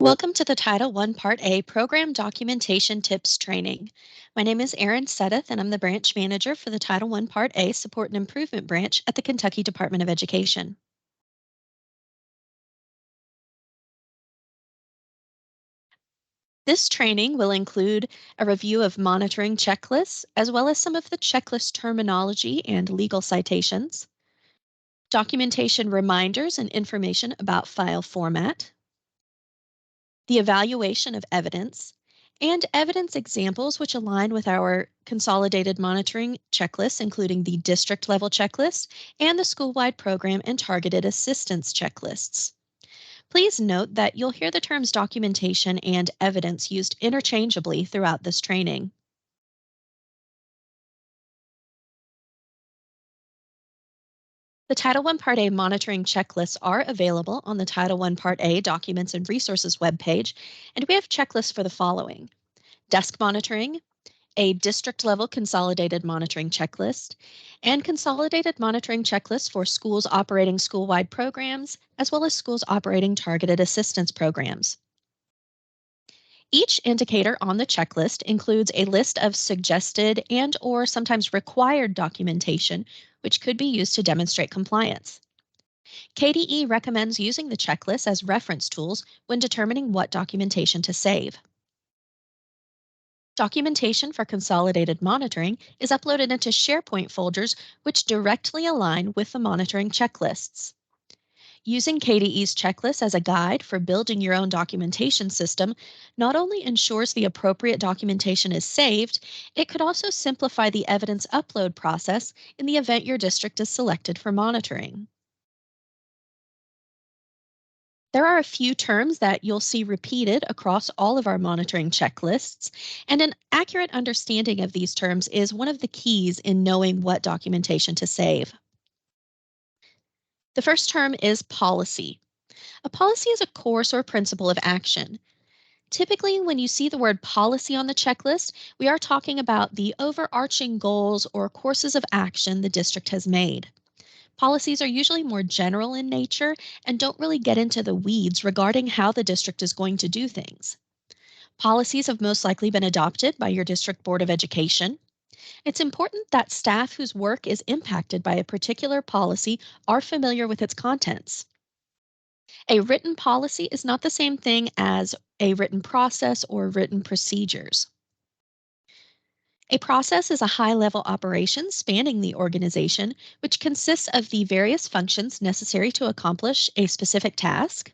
Welcome to the Title I Part A Program Documentation Tips Training. My name is Erin Sedeth, and I'm the Branch Manager for the Title I Part A Support and Improvement Branch at the Kentucky Department of Education. This training will include a review of monitoring checklists, as well as some of the checklist terminology and legal citations, documentation reminders and information about file format, the evaluation of evidence, and evidence examples which align with our consolidated monitoring checklists, including the district level checklist and the school-wide program and targeted assistance checklists. Please note that you'll hear the terms documentation and evidence used interchangeably throughout this training. The Title I Part A monitoring checklists are available on the Title I Part A Documents and Resources webpage, and we have checklists for the following: desk monitoring, a district level consolidated monitoring checklist, and consolidated monitoring checklists for schools operating school-wide programs, as well as schools operating targeted assistance programs. Each indicator on the checklist includes a list of suggested and/or sometimes required documentation, which could be used to demonstrate compliance. KDE recommends using the checklist as reference tools when determining what documentation to save. Documentation for consolidated monitoring is uploaded into SharePoint folders which directly align with the monitoring checklists. Using KDE's checklist as a guide for building your own documentation system not only ensures the appropriate documentation is saved, it could also simplify the evidence upload process in the event your district is selected for monitoring. There are a few terms that you'll see repeated across all of our monitoring checklists, and an accurate understanding of these terms is one of the keys in knowing what documentation to save. The first term is policy. A policy is a course or principle of action. Typically, when you see the word policy on the checklist, we are talking about the overarching goals or courses of action the district has made. Policies are usually more general in nature and don't really get into the weeds regarding how the district is going to do things. Policies have most likely been adopted by your district board of education. It's important that staff whose work is impacted by a particular policy are familiar with its contents. A written policy is not the same thing as a written process or written procedures. A process is a high-level operation spanning the organization, which consists of the various functions necessary to accomplish a specific task.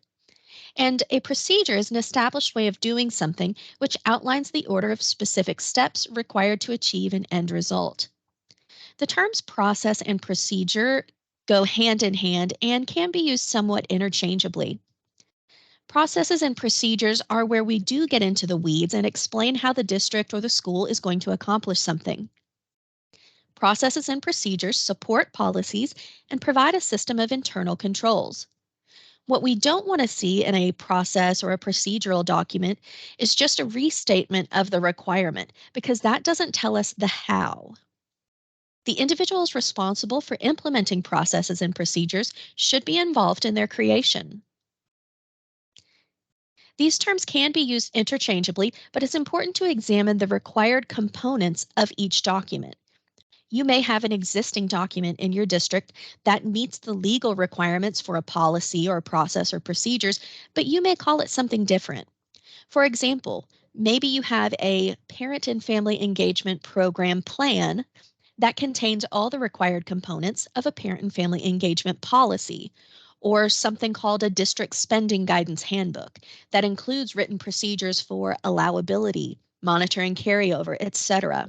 And a procedure is an established way of doing something which outlines the order of specific steps required to achieve an end result. The terms process and procedure go hand in hand and can be used somewhat interchangeably. Processes and procedures are where we do get into the weeds and explain how the district or the school is going to accomplish something. Processes and procedures support policies and provide a system of internal controls. What we don't want to see in a process or a procedural document is just a restatement of the requirement, because that doesn't tell us the how. The individuals responsible for implementing processes and procedures should be involved in their creation. These terms can be used interchangeably, but it's important to examine the required components of each document. You may have an existing document in your district that meets the legal requirements for a policy or process or procedures, but you may call it something different. For example, maybe you have a parent and family engagement program plan that contains all the required components of a parent and family engagement policy, or something called a district spending guidance handbook that includes written procedures for allowability, monitoring carryover, etc.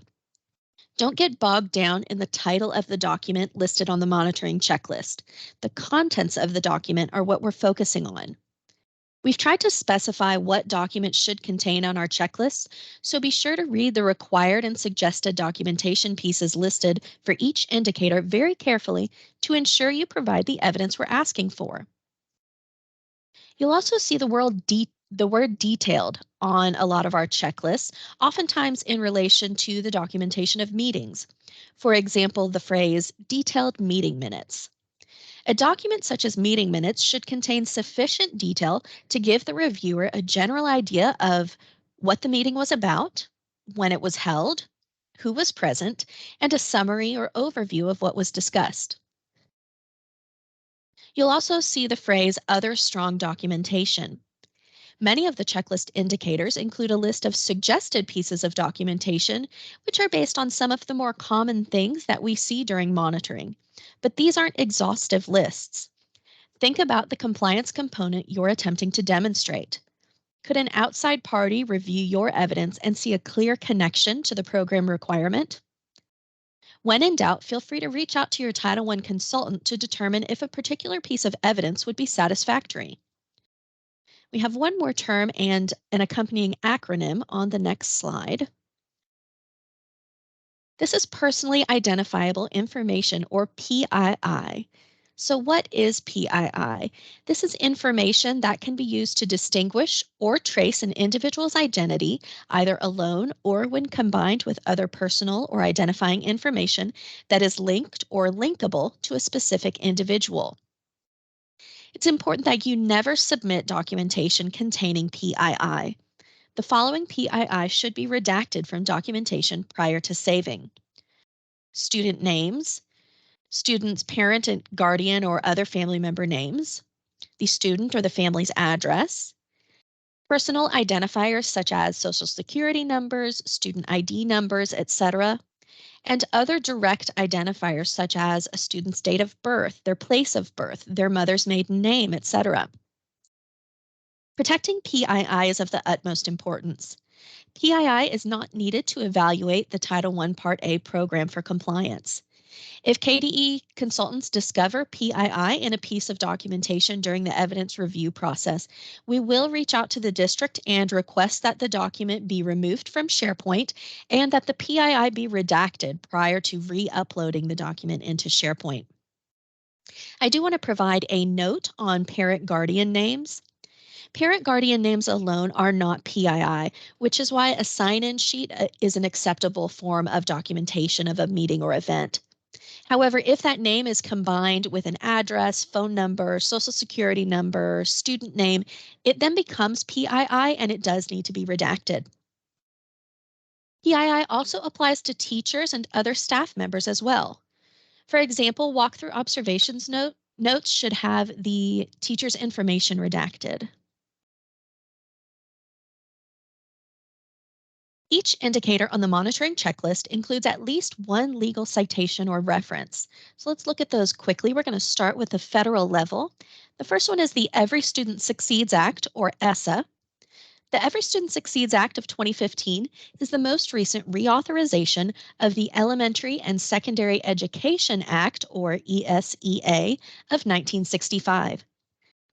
Don't get bogged down in the title of the document listed on the monitoring checklist. The contents of the document are what we're focusing on. We've tried to specify what documents should contain on our checklist, so be sure to read the required and suggested documentation pieces listed for each indicator very carefully to ensure you provide the evidence we're asking for. You'll also see the word detailed on a lot of our checklists, oftentimes in relation to the documentation of meetings. For example, the phrase detailed meeting minutes. A document such as meeting minutes should contain sufficient detail to give the reviewer a general idea of what the meeting was about, when it was held, who was present, and a summary or overview of what was discussed. You'll also see the phrase other strong documentation. Many of the checklist indicators include a list of suggested pieces of documentation, which are based on some of the more common things that we see during monitoring. But these aren't exhaustive lists. Think about the compliance component you're attempting to demonstrate. Could an outside party review your evidence and see a clear connection to the program requirement? When in doubt, feel free to reach out to your Title I consultant to determine if a particular piece of evidence would be satisfactory. We have one more term and an accompanying acronym on the next slide. This is personally identifiable information, or PII. So what is PII? This is information that can be used to distinguish or trace an individual's identity, either alone or when combined with other personal or identifying information that is linked or linkable to a specific individual. It's important that you never submit documentation containing PII. The following PII should be redacted from documentation prior to saving: student names, student's parent and guardian or other family member names, the student or the family's address, personal identifiers such as social security numbers, student ID numbers, etc., and other direct identifiers such as a student's date of birth, their place of birth, their mother's maiden name, etc. Protecting PII is of the utmost importance. PII is not needed to evaluate the Title I Part A program for compliance. If KDE consultants discover PII in a piece of documentation during the evidence review process, we will reach out to the district and request that the document be removed from SharePoint and that the PII be redacted prior to re-uploading the document into SharePoint. I do want to provide a note on parent guardian names. Parent guardian names alone are not PII, which is why a sign-in sheet is an acceptable form of documentation of a meeting or event. However, if that name is combined with an address, phone number, social security number, student name, it then becomes PII and it does need to be redacted. PII also applies to teachers and other staff members as well. For example, walkthrough observations notes should have the teacher's information redacted. Each indicator on the monitoring checklist includes at least one legal citation or reference. So let's look at those quickly. We're going to start with the federal level. The first one is the Every Student Succeeds Act, or ESSA. The Every Student Succeeds Act of 2015 is the most recent reauthorization of the Elementary and Secondary Education Act, or ESEA, of 1965.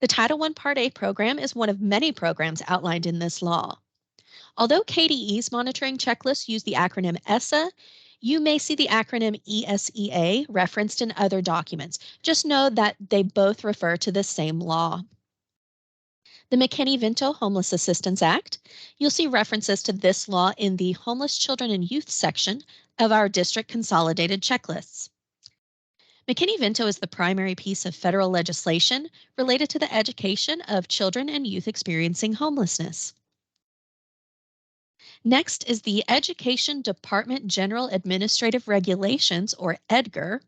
The Title I Part A program is one of many programs outlined in this law. Although KDE's monitoring checklists use the acronym ESSA, you may see the acronym ESEA referenced in other documents. Just know that they both refer to the same law. The McKinney-Vento Homeless Assistance Act. You'll see references to this law in the Homeless Children and Youth section of our district consolidated checklists. McKinney-Vento is the primary piece of federal legislation related to the education of children and youth experiencing homelessness. Next is the Education Department General Administrative Regulations, or EDGAR.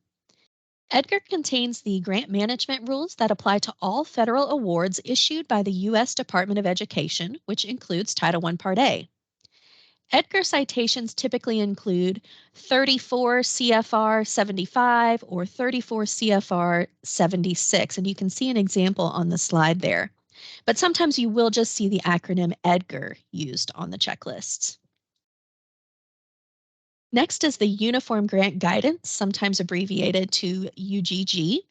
EDGAR contains the grant management rules that apply to all federal awards issued by the U.S. Department of Education, which includes Title I Part A. EDGAR citations typically include 34 CFR 75 or 34 CFR 76, and you can see an example on the slide there. But sometimes you will just see the acronym EDGAR used on the checklists. Next is the Uniform Grant Guidance, sometimes abbreviated to UGG.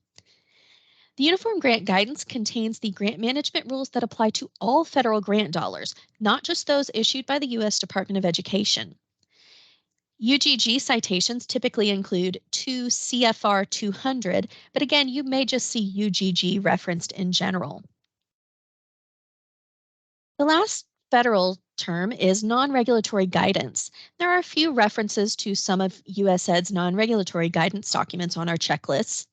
The Uniform Grant Guidance contains the grant management rules that apply to all federal grant dollars, not just those issued by the U.S. Department of Education. UGG citations typically include 2 CFR 200, but again, you may just see UGG referenced in general. The last federal term is non-regulatory guidance. There are a few references to some of USED's non-regulatory guidance documents on our checklists.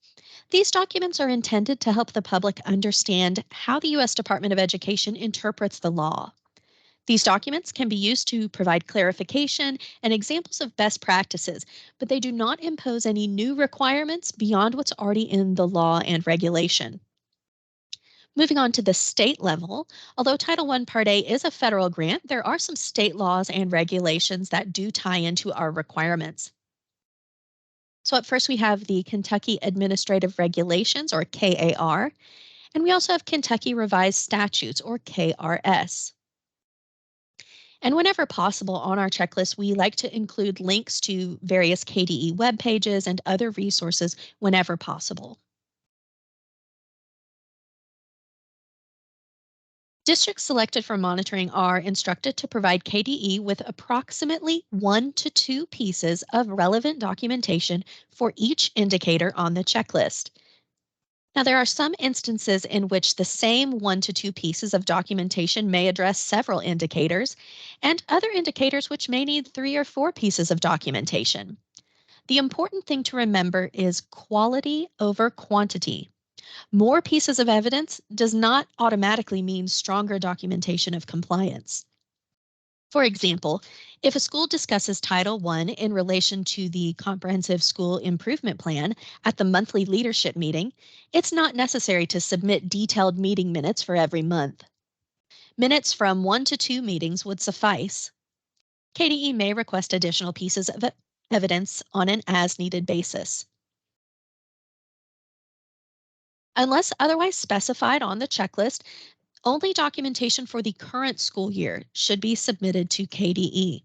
These documents are intended to help the public understand how the U.S. Department of Education interprets the law. These documents can be used to provide clarification and examples of best practices, but they do not impose any new requirements beyond what's already in the law and regulation. Moving on to the state level, although Title I Part A is a federal grant, there are some state laws and regulations that do tie into our requirements. So at first we have the Kentucky Administrative Regulations, or KAR, and we also have Kentucky Revised Statutes, or KRS. And whenever possible on our checklist, we like to include links to various KDE web pages and other resources whenever possible. Districts selected for monitoring are instructed to provide KDE with approximately 1 to 2 pieces of relevant documentation for each indicator on the checklist. Now, there are some instances in which the same 1 to 2 pieces of documentation may address several indicators, and other indicators which may need 3 or 4 pieces of documentation. The important thing to remember is quality over quantity. More pieces of evidence does not automatically mean stronger documentation of compliance. For example, if a school discusses Title I in relation to the Comprehensive School Improvement Plan at the monthly leadership meeting, it's not necessary to submit detailed meeting minutes for every month. Minutes from 1 to 2 meetings would suffice. KDE may request additional pieces of evidence on an as-needed basis. Unless otherwise specified on the checklist, only documentation for the current school year should be submitted to KDE.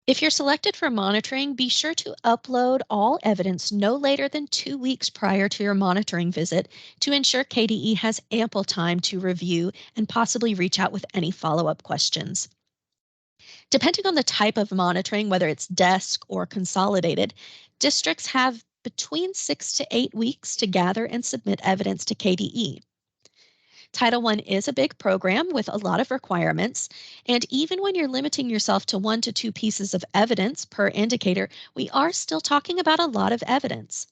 If you're selected for monitoring, be sure to upload all evidence no later than 2 weeks prior to your monitoring visit to ensure KDE has ample time to review and possibly reach out with any follow-up questions. Depending on the type of monitoring, whether it's desk or consolidated, districts have between 6 to 8 weeks to gather and submit evidence to KDE. Title I is a big program with a lot of requirements, and even when you're limiting yourself to 1 to 2 pieces of evidence per indicator, we are still talking about a lot of evidence.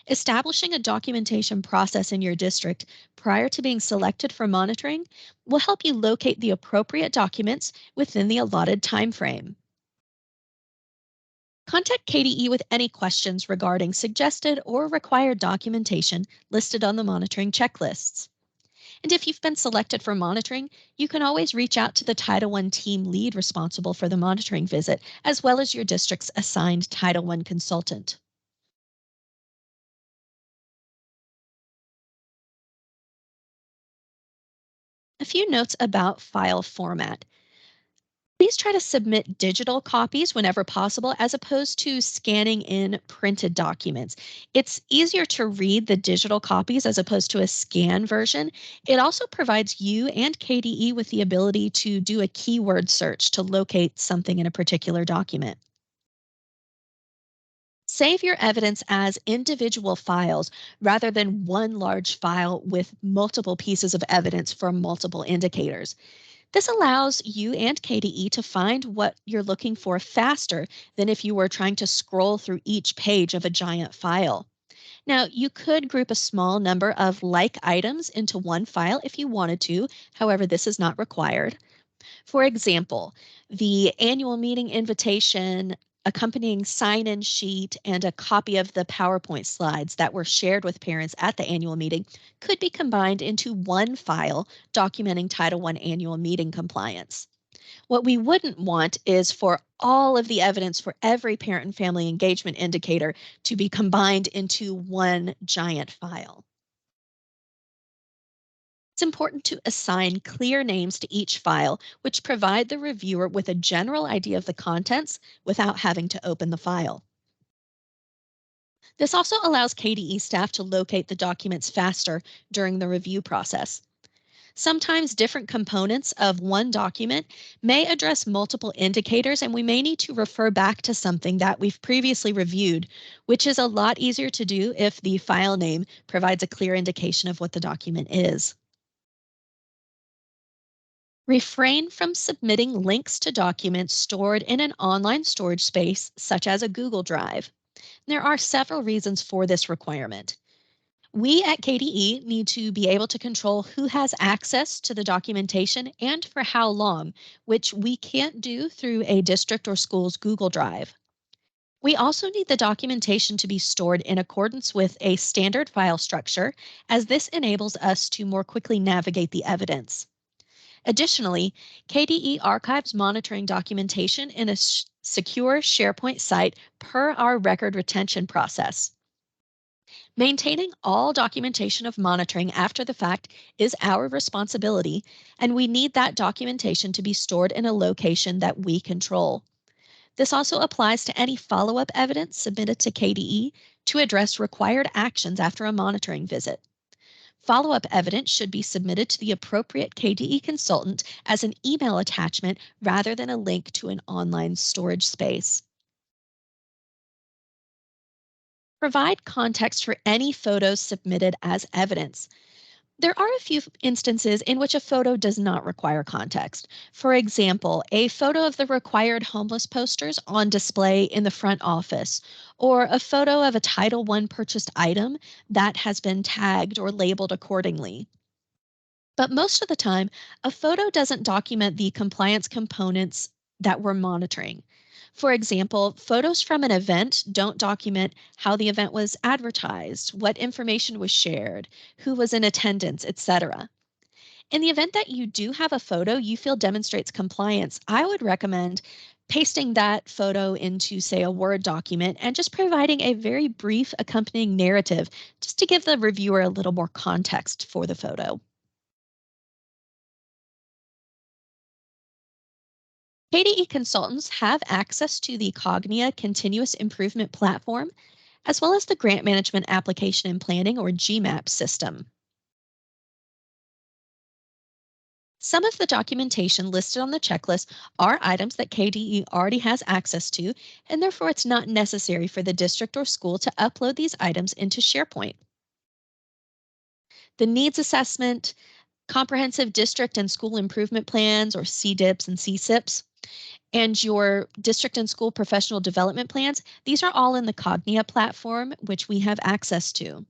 Establishing a documentation process in your district prior to being selected for monitoring will help you locate the appropriate documents within the allotted time frame. Contact KDE with any questions regarding suggested or required documentation listed on the monitoring checklists. And if you've been selected for monitoring, you can always reach out to the Title I team lead responsible for the monitoring visit, as well as your district's assigned Title I consultant. A few notes about file format. Please try to submit digital copies whenever possible as opposed to scanning in printed documents. It's easier to read the digital copies as opposed to a scan version. It also provides you and KDE with the ability to do a keyword search to locate something in a particular document. Save your evidence as individual files rather than one large file with multiple pieces of evidence for multiple indicators. This allows you and KDE to find what you're looking for faster than if you were trying to scroll through each page of a giant file. Now, you could group a small number of like items into one file if you wanted to. However, this is not required. For example, the annual meeting invitation, accompanying sign-in sheet, and a copy of the PowerPoint slides that were shared with parents at the annual meeting could be combined into one file documenting Title I annual meeting compliance. What we wouldn't want is for all of the evidence for every parent and family engagement indicator to be combined into one giant file. It's important to assign clear names to each file, which provide the reviewer with a general idea of the contents without having to open the file. This also allows KDE staff to locate the documents faster during the review process. Sometimes different components of one document may address multiple indicators, and we may need to refer back to something that we've previously reviewed, which is a lot easier to do if the file name provides a clear indication of what the document is. Refrain from submitting links to documents stored in an online storage space, such as a Google Drive. There are several reasons for this requirement. We at KDE need to be able to control who has access to the documentation and for how long, which we can't do through a district or school's Google Drive. We also need the documentation to be stored in accordance with a standard file structure, as this enables us to more quickly navigate the evidence. Additionally, KDE archives monitoring documentation in a secure SharePoint site per our record retention process. Maintaining all documentation of monitoring after the fact is our responsibility, and we need that documentation to be stored in a location that we control. This also applies to any follow-up evidence submitted to KDE to address required actions after a monitoring visit. Follow-up evidence should be submitted to the appropriate KDE consultant as an email attachment rather than a link to an online storage space. Provide context for any photos submitted as evidence. There are a few instances in which a photo does not require context. For example, a photo of the required homeless posters on display in the front office, or a photo of a Title I purchased item that has been tagged or labeled accordingly. But most of the time, a photo doesn't document the compliance components that we're monitoring. For example, photos from an event don't document how the event was advertised, what information was shared, who was in attendance, etc. In the event that you do have a photo you feel demonstrates compliance, I would recommend pasting that photo into, say, a Word document and just providing a very brief accompanying narrative just to give the reviewer a little more context for the photo. KDE consultants have access to the Cognia Continuous Improvement Platform, as well as the Grant Management Application and Planning, or GMAP system. Some of the documentation listed on the checklist are items that KDE already has access to, and therefore it's not necessary for the district or school to upload these items into SharePoint. The needs assessment, comprehensive district and school improvement plans, or CDIPs and CSIPs, and your district and school professional development plans, these are all in the Cognia platform, which we have access to.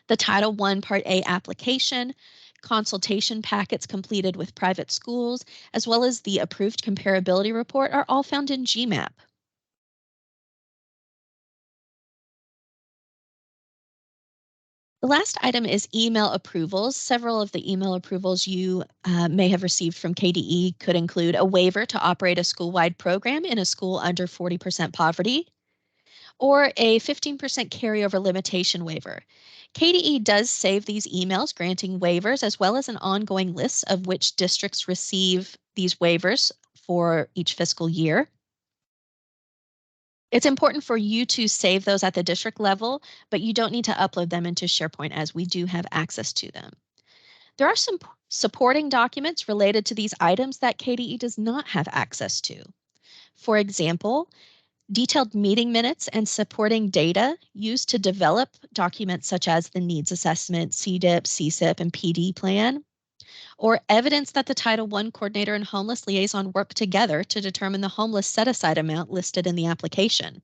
The Title I Part A application, consultation packets completed with private schools, as well as the approved comparability report are all found in GMAP. The last item is email approvals. Several of the email approvals you may have received from KDE could include a waiver to operate a school-wide program in a school under 40% poverty, or a 15% carryover limitation waiver. KDE does save these emails granting waivers, as well as an ongoing list of which districts receive these waivers for each fiscal year. It's important for you to save those at the district level, but you don't need to upload them into SharePoint, as we do have access to them. There are some supporting documents related to these items that KDE does not have access to. For example, detailed meeting minutes and supporting data used to develop documents such as the needs assessment, CDIP, CSIP, and PD plan, or evidence that the Title I coordinator and homeless liaison work together to determine the homeless set-aside amount listed in the application,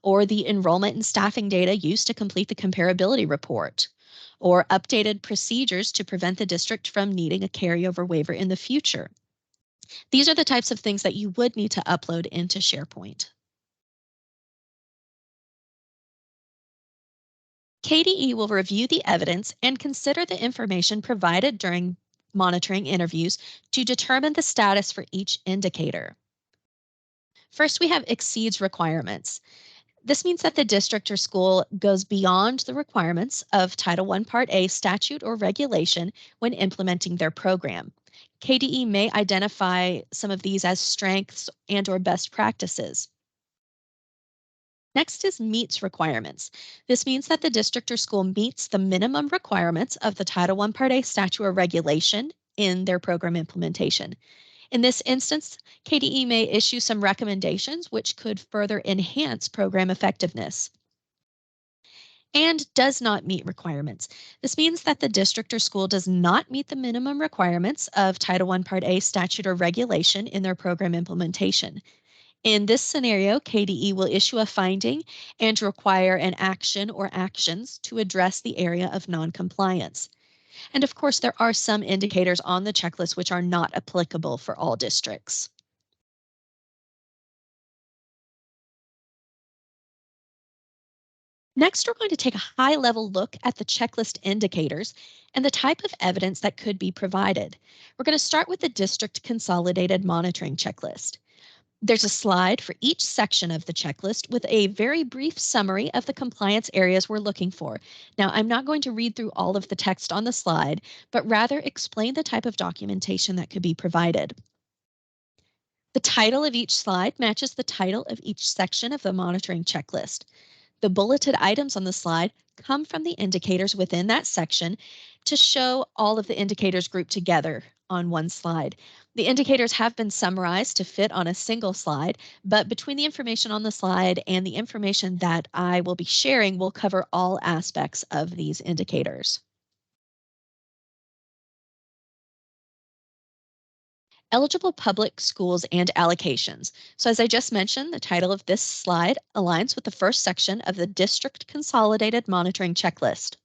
or the enrollment and staffing data used to complete the comparability report, or updated procedures to prevent the district from needing a carryover waiver in the future. These are the types of things that you would need to upload into SharePoint. KDE will review the evidence and consider the information provided during monitoring interviews to determine the status for each indicator. First, we have exceeds requirements. This means that the district or school goes beyond the requirements of Title I Part A statute or regulation when implementing their program. KDE may identify some of these as strengths and/or best practices. Next is meets requirements. This means that the district or school meets the minimum requirements of the Title I Part A statute or regulation in their program implementation. In this instance, KDE may issue some recommendations which could further enhance program effectiveness. And does not meet requirements. This means that the district or school does not meet the minimum requirements of Title I Part A statute or regulation in their program implementation. In this scenario, KDE will issue a finding and require an action or actions to address the area of noncompliance. And of course, there are some indicators on the checklist which are not applicable for all districts. Next, we're going to take a high-level look at the checklist indicators and the type of evidence that could be provided. We're going to start with the District Consolidated Monitoring Checklist. There's a slide for each section of the checklist with a very brief summary of the compliance areas we're looking for. Now, I'm not going to read through all of the text on the slide, but rather explain the type of documentation that could be provided. The title of each slide matches the title of each section of the monitoring checklist. The bulleted items on the slide come from the indicators within that section to show all of the indicators grouped together on one slide. The indicators have been summarized to fit on a single slide, but between the information on the slide and the information that I will be sharing will cover all aspects of these indicators. Eligible public schools and allocations. So as I just mentioned, the title of this slide aligns with the first section of the District Consolidated Monitoring Checklist.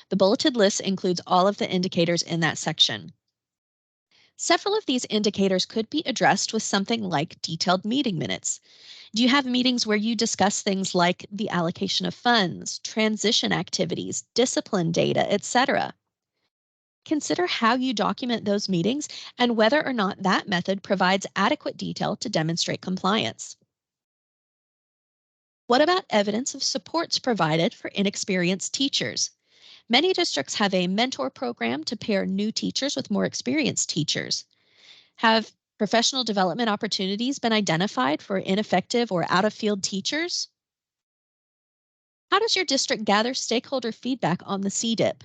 The bulleted list includes all of the indicators in that section. Several of these indicators could be addressed with something like detailed meeting minutes. Do you have meetings where you discuss things like the allocation of funds, transition activities, discipline data, etc.? Consider how you document those meetings and whether or not that method provides adequate detail to demonstrate compliance. What about evidence of supports provided for inexperienced teachers? Many districts have a mentor program to pair new teachers with more experienced teachers. Have professional development opportunities been identified for ineffective or out of field teachers? How does your district gather stakeholder feedback on the CDIP?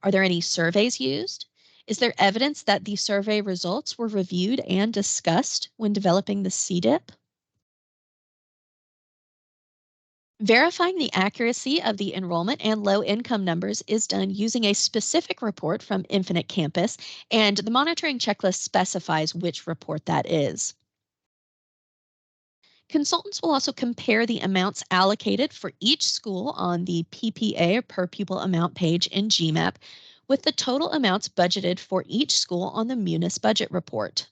Are there any surveys used? Is there evidence that the survey results were reviewed and discussed when developing the CDIP? Verifying the accuracy of the enrollment and low income numbers is done using a specific report from Infinite Campus, and the monitoring checklist specifies which report that is. Consultants will also compare the amounts allocated for each school on the PPA or per pupil amount page in GMAP with the total amounts budgeted for each school on the Munis budget report.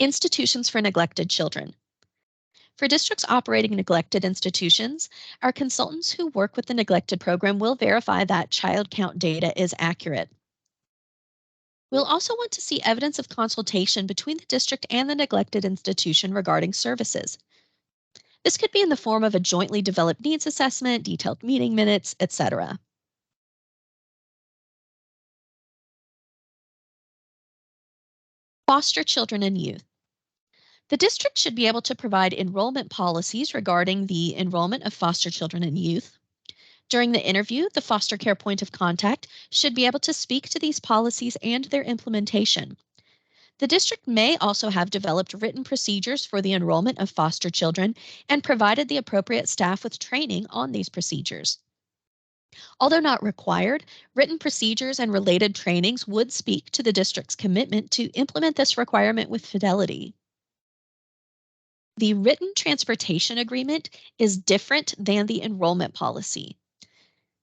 Institutions for neglected children. For districts operating neglected institutions, our consultants who work with the neglected program will verify that child count data is accurate. We'll also want to see evidence of consultation between the district and the neglected institution regarding services. This could be in the form of a jointly developed needs assessment, detailed meeting minutes, etc. Foster children and youth. The district should be able to provide enrollment policies regarding the enrollment of foster children and youth. During the interview, the foster care point of contact should be able to speak to these policies and their implementation. The district may also have developed written procedures for the enrollment of foster children and provided the appropriate staff with training on these procedures. Although not required, written procedures and related trainings would speak to the district's commitment to implement this requirement with fidelity. The written transportation agreement is different than the enrollment policy.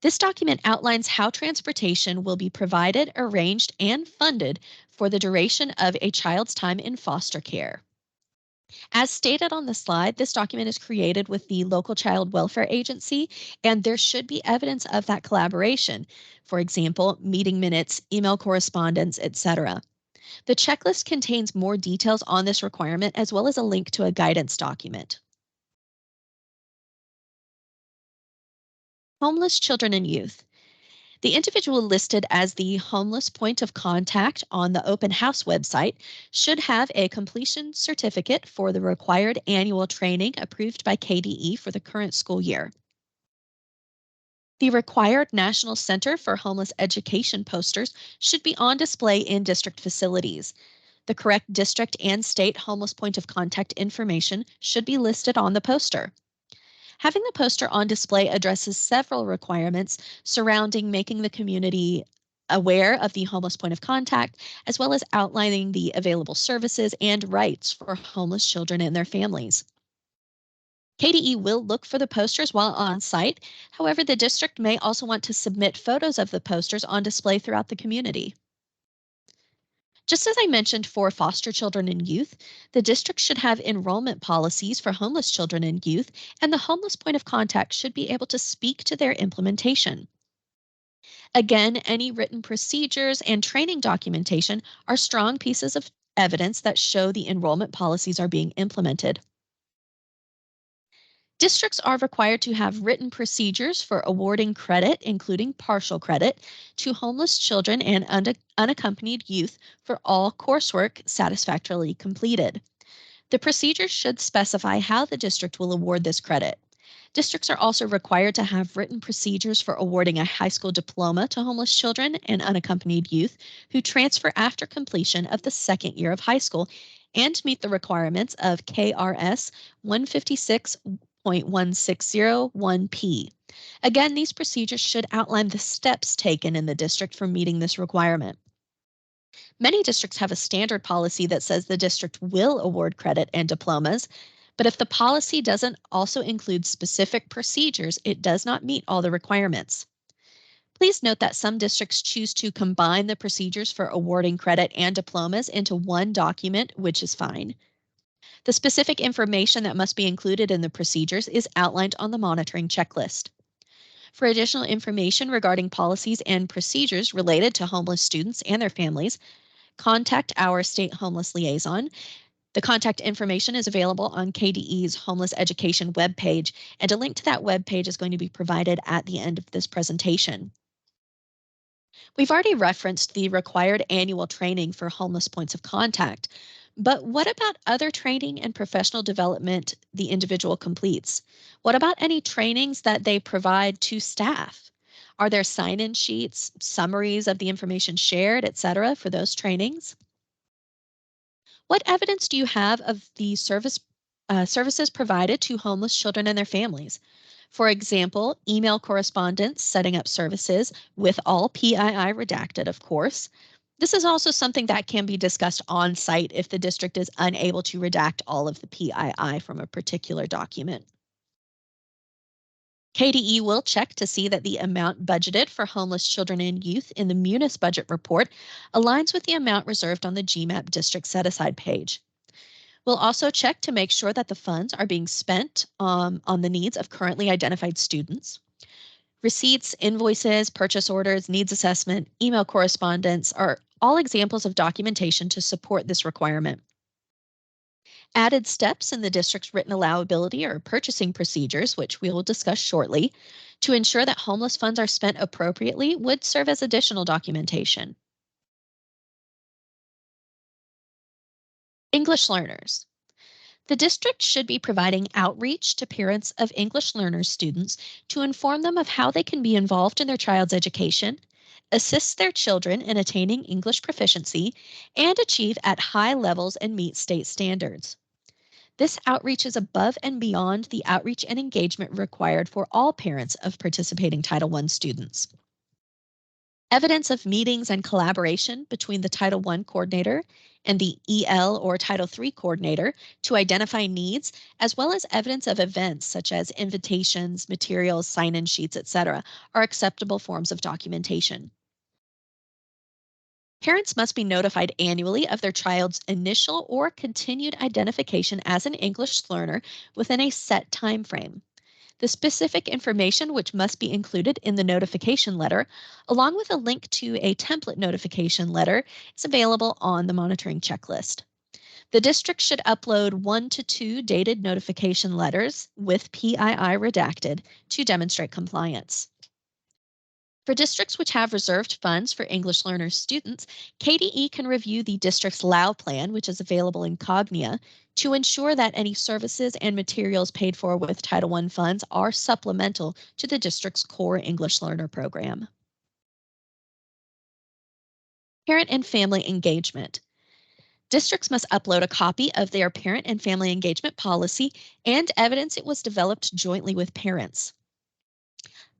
This document outlines how transportation will be provided, arranged, and funded for the duration of a child's time in foster care. As stated on the slide, this document is created with the local child welfare agency, and there should be evidence of that collaboration. For example, meeting minutes, email correspondence, etc. The checklist contains more details on this requirement as well as a link to a guidance document. Homeless children and youth. The individual listed as the homeless point of contact on the open house website should have a completion certificate for the required annual training approved by KDE for the current school year. The required National Center for Homeless Education posters should be on display in district facilities. The correct district and state homeless point of contact information should be listed on the poster. Having the poster on display addresses several requirements surrounding making the community aware of the homeless point of contact, as well as outlining the available services and rights for homeless children and their families. KDE will look for the posters while on site. However, the district may also want to submit photos of the posters on display throughout the community. Just as I mentioned for foster children and youth, the district should have enrollment policies for homeless children and youth, and the homeless point of contact should be able to speak to their implementation. Again, any written procedures and training documentation are strong pieces of evidence that show the enrollment policies are being implemented. Districts are required to have written procedures for awarding credit, including partial credit, to homeless children and unaccompanied youth for all coursework satisfactorily completed. The procedures should specify how the district will award this credit. Districts are also required to have written procedures for awarding a high school diploma to homeless children and unaccompanied youth who transfer after completion of the second year of high school and meet the requirements of KRS 156.1601P. Again, these procedures should outline the steps taken in the district for meeting this requirement. Many districts have a standard policy that says the district will award credit and diplomas, but if the policy doesn't also include specific procedures, it does not meet all the requirements. Please note that some districts choose to combine the procedures for awarding credit and diplomas into one document, which is fine. The specific information that must be included in the procedures is outlined on the monitoring checklist. For additional information regarding policies and procedures related to homeless students and their families, contact our state homeless liaison. The contact information is available on KDE's homeless education webpage, and a link to that webpage is going to be provided at the end of this presentation. We've already referenced the required annual training for homeless points of contact, but what about other training and professional development the individual completes? What about any trainings that they provide to staff? Are there sign-in sheets, summaries of the information shared, etc., for those trainings? What evidence do you have of the services provided to homeless children and their families? For example, email correspondence setting up services with all PII redacted, of course. This is also something that can be discussed on site if the district is unable to redact all of the PII from a particular document. KDE will check to see that the amount budgeted for homeless children and youth in the Munis budget report aligns with the amount reserved on the GMAP district set-aside page. We'll also check to make sure that the funds are being spent on the needs of currently identified students. Receipts, invoices, purchase orders, needs assessment, email correspondence are all examples of documentation to support this requirement. Added steps in the district's written allowability or purchasing procedures, which we will discuss shortly, to ensure that homeless funds are spent appropriately would serve as additional documentation. English learners. The district should be providing outreach to parents of English learners students to inform them of how they can be involved in their child's education, assist their children in attaining English proficiency, and achieve at high levels and meet state standards. This outreach is above and beyond the outreach and engagement required for all parents of participating Title I students. Evidence of meetings and collaboration between the Title I coordinator and the EL or Title III coordinator to identify needs, as well as evidence of events such as invitations, materials, sign-in sheets, etc., are acceptable forms of documentation. Parents must be notified annually of their child's initial or continued identification as an English learner within a set time frame. The specific information which must be included in the notification letter, along with a link to a template notification letter, is available on the monitoring checklist. The district should upload 1 to 2 dated notification letters with PII redacted to demonstrate compliance. For districts which have reserved funds for English learners students, KDE can review the district's LAU plan, which is available in Cognia, to ensure that any services and materials paid for with Title I funds are supplemental to the district's core English learner program. Parent and family engagement. Districts must upload a copy of their parent and family engagement policy and evidence it was developed jointly with parents.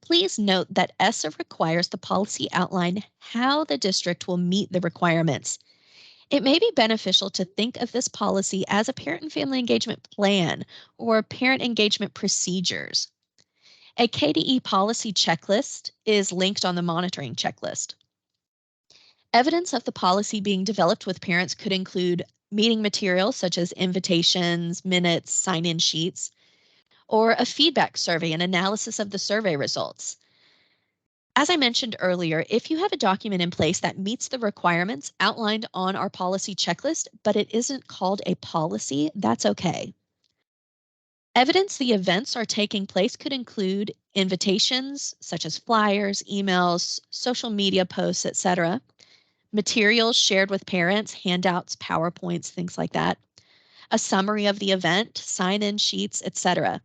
Please note that ESSA requires the policy outline how the district will meet the requirements. It may be beneficial to think of this policy as a parent and family engagement plan or parent engagement procedures. A KDE policy checklist is linked on the monitoring checklist. Evidence of the policy being developed with parents could include meeting materials such as invitations, minutes, sign-in sheets, or a feedback survey and analysis of the survey results. As I mentioned earlier, if you have a document in place that meets the requirements outlined on our policy checklist, but it isn't called a policy, that's okay. Evidence the events are taking place could include invitations such as flyers, emails, social media posts, etc., materials shared with parents, handouts, PowerPoints, things like that, a summary of the event, sign-in sheets, etc.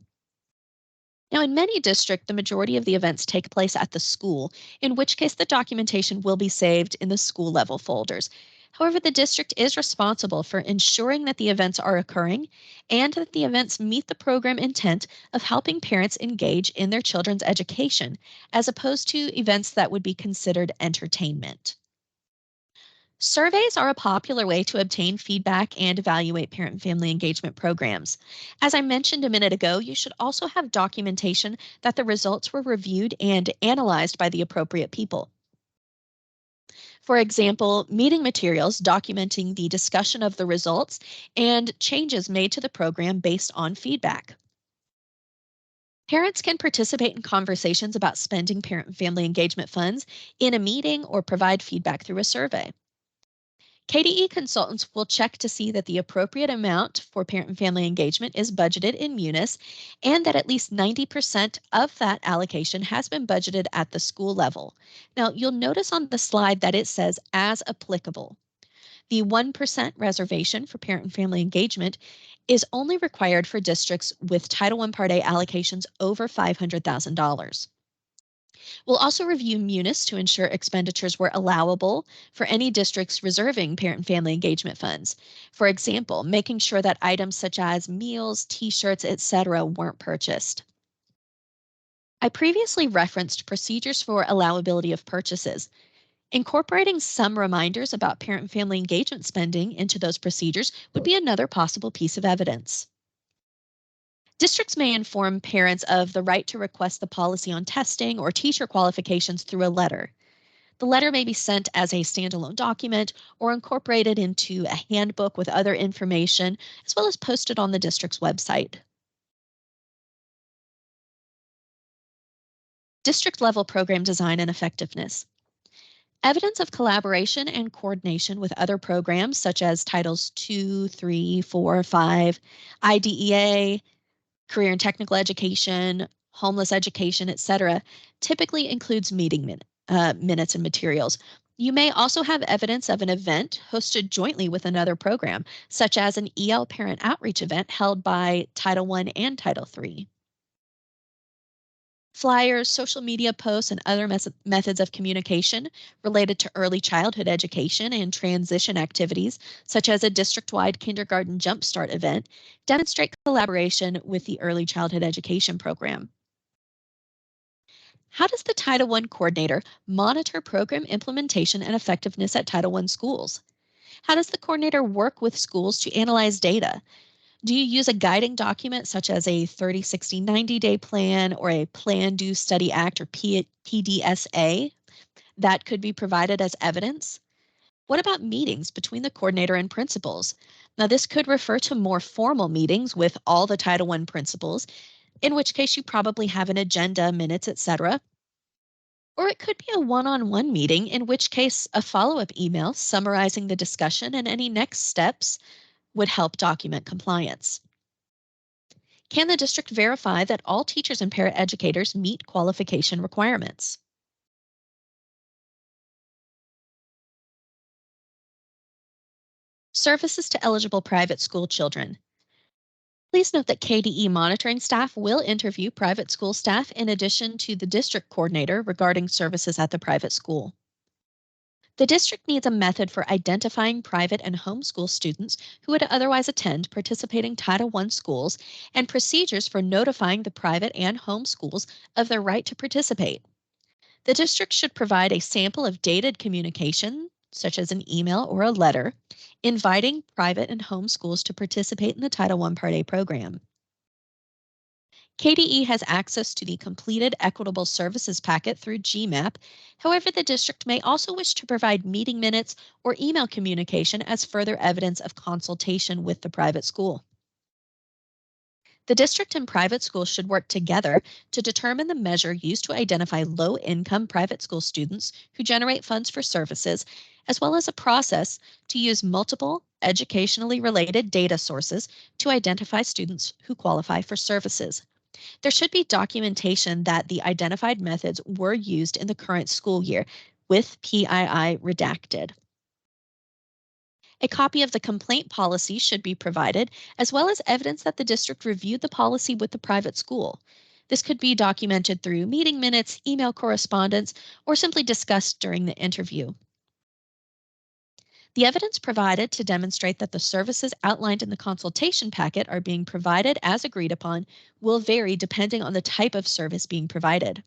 Now, in many districts, the majority of the events take place at the school, in which case the documentation will be saved in the school level folders. However, the district is responsible for ensuring that the events are occurring and that the events meet the program intent of helping parents engage in their children's education, as opposed to events that would be considered entertainment. Surveys are a popular way to obtain feedback and evaluate parent and family engagement programs. As I mentioned a minute ago, you should also have documentation that the results were reviewed and analyzed by the appropriate people. For example, meeting materials documenting the discussion of the results and changes made to the program based on feedback. Parents can participate in conversations about spending parent and family engagement funds in a meeting or provide feedback through a survey. KDE consultants will check to see that the appropriate amount for parent and family engagement is budgeted in Munis and that at least 90% of that allocation has been budgeted at the school level. Now, you'll notice on the slide that it says as applicable. The 1% reservation for parent and family engagement is only required for districts with Title I Part A allocations over $500,000. We'll also review Munis to ensure expenditures were allowable for any districts reserving parent and family engagement funds. For example, making sure that items such as meals, t-shirts, etc. weren't purchased. I previously referenced procedures for allowability of purchases. Incorporating some reminders about parent and family engagement spending into those procedures would be another possible piece of evidence. Districts may inform parents of the right to request the policy on testing or teacher qualifications through a letter. The letter may be sent as a standalone document or incorporated into a handbook with other information, as well as posted on the district's website. District level program design and effectiveness. Evidence of collaboration and coordination with other programs such as Titles 2, 3, 4, 5, IDEA, career and technical education, homeless education, etc., typically includes minutes and materials. You may also have evidence of an event hosted jointly with another program, such as an EL parent outreach event held by Title I and Title III. Flyers, social media posts, and other methods of communication related to early childhood education and transition activities, such as a district-wide kindergarten jumpstart event, demonstrate collaboration with the early childhood education program. How does the Title I coordinator monitor program implementation and effectiveness at Title I schools? How does the coordinator work with schools to analyze data? Do you use a guiding document such as a 30, 60, 90-day plan or a Plan, Do, Study, Act or PDSA that could be provided as evidence? What about meetings between the coordinator and principals? Now, this could refer to more formal meetings with all the Title I principals, in which case you probably have an agenda, minutes, etc. Or it could be a one-on-one meeting, in which case a follow-up email summarizing the discussion and any next steps would help document compliance. Can the district verify that all teachers and paraeducators meet qualification requirements? Services to eligible private school children. Please note that KDE monitoring staff will interview private school staff in addition to the district coordinator regarding services at the private school. The district needs a method for identifying private and homeschool students who would otherwise attend participating Title I schools and procedures for notifying the private and home schools of their right to participate. The district should provide a sample of dated communication, such as an email or a letter, inviting private and home schools to participate in the Title I Part A program. KDE has access to the completed equitable services packet through GMAP. However, the district may also wish to provide meeting minutes or email communication as further evidence of consultation with the private school. The district and private schools should work together to determine the measure used to identify low-income private school students who generate funds for services, as well as a process to use multiple educationally related data sources to identify students who qualify for services. There should be documentation that the identified methods were used in the current school year, with PII redacted. A copy of the complaint policy should be provided, as well as evidence that the district reviewed the policy with the private school. This could be documented through meeting minutes, email correspondence, or simply discussed during the interview. The evidence provided to demonstrate that the services outlined in the consultation packet are being provided as agreed upon will vary depending on the type of service being provided.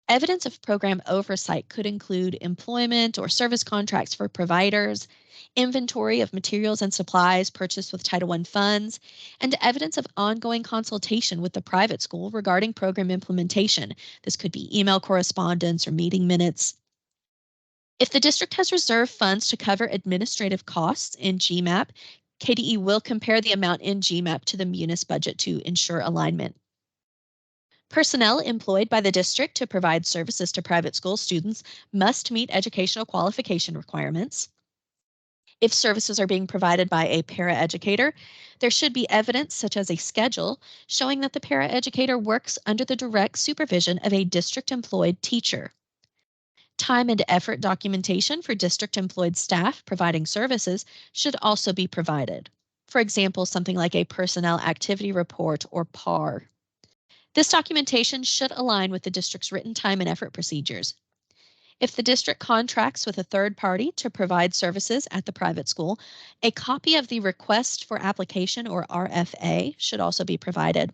Evidence of program oversight could include employment or service contracts for providers, inventory of materials and supplies purchased with Title I funds, and evidence of ongoing consultation with the private school regarding program implementation. This could be email correspondence or meeting minutes. If the district has reserved funds to cover administrative costs in GMAP, KDE will compare the amount in GMAP to the MUNIS budget to ensure alignment. Personnel employed by the district to provide services to private school students must meet educational qualification requirements. If services are being provided by a paraeducator, there should be evidence such as a schedule showing that the paraeducator works under the direct supervision of a district-employed teacher. Time and effort documentation for district-employed staff providing services should also be provided. For example, something like a personnel activity report or PAR. This documentation should align with the district's written time and effort procedures. If the district contracts with a third party to provide services at the private school, a copy of the request for application or RFA should also be provided.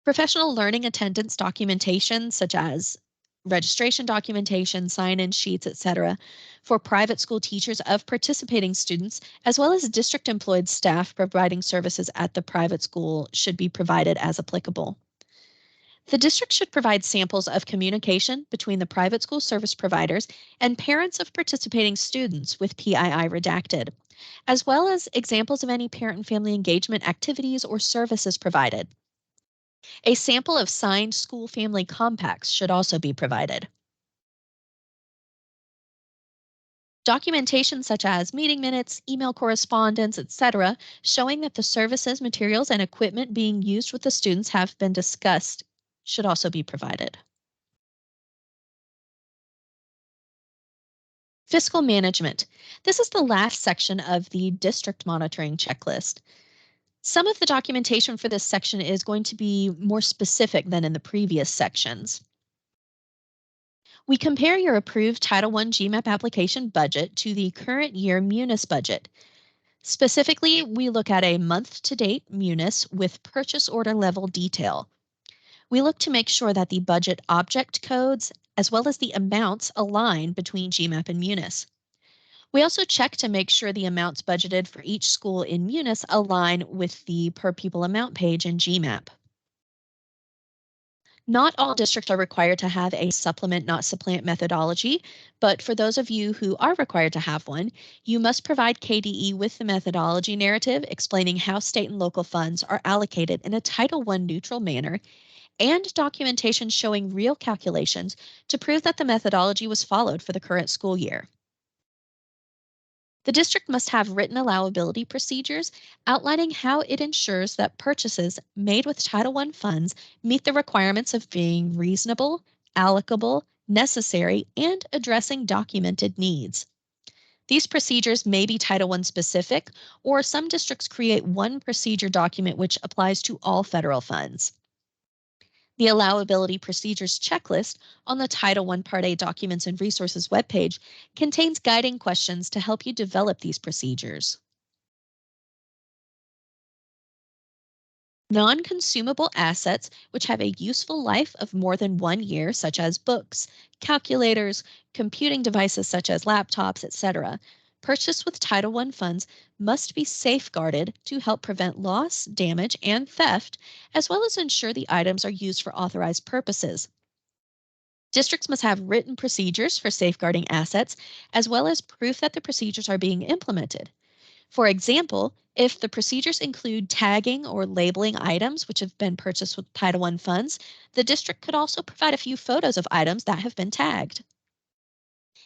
Professional learning attendance documentation, such as registration documentation, sign-in sheets, etc., for private school teachers of participating students, as well as district-employed staff providing services at the private school, should be provided as applicable. The district should provide samples of communication between the private school service providers and parents of participating students with PII redacted, as well as examples of any parent and family engagement activities or services provided. A sample of signed school family compacts should also be provided. Documentation such as meeting minutes, email correspondence, etc., showing that the services, materials, and equipment being used with the students have been discussed should also be provided. Fiscal management. This is the last section of the district monitoring checklist. Some of the documentation for this section is going to be more specific than in the previous sections. We compare your approved Title I GMAP application budget to the current year MUNIS budget. Specifically, we look at a month-to-date MUNIS with purchase order level detail. We look to make sure that the budget object codes as well as the amounts align between GMAP and MUNIS. We also check to make sure the amounts budgeted for each school in MUNIS align with the per pupil amount page in GMAP. Not all districts are required to have a supplement not supplant methodology, but for those of you who are required to have one, you must provide KDE with the methodology narrative explaining how state and local funds are allocated in a Title I neutral manner and documentation showing real calculations to prove that the methodology was followed for the current school year. The district must have written allowability procedures outlining how it ensures that purchases made with Title I funds meet the requirements of being reasonable, allocable, necessary, and addressing documented needs. These procedures may be Title I specific, or some districts create one procedure document which applies to all federal funds. The Allowability Procedures Checklist on the Title I Part A Documents and Resources webpage contains guiding questions to help you develop these procedures. Non-consumable assets which have a useful life of more than 1 year, such as books, calculators, computing devices such as laptops, etc., purchased with Title I funds must be safeguarded to help prevent loss, damage, and theft, as well as ensure the items are used for authorized purposes. Districts must have written procedures for safeguarding assets, as well as proof that the procedures are being implemented. For example, if the procedures include tagging or labeling items which have been purchased with Title I funds, the district could also provide a few photos of items that have been tagged.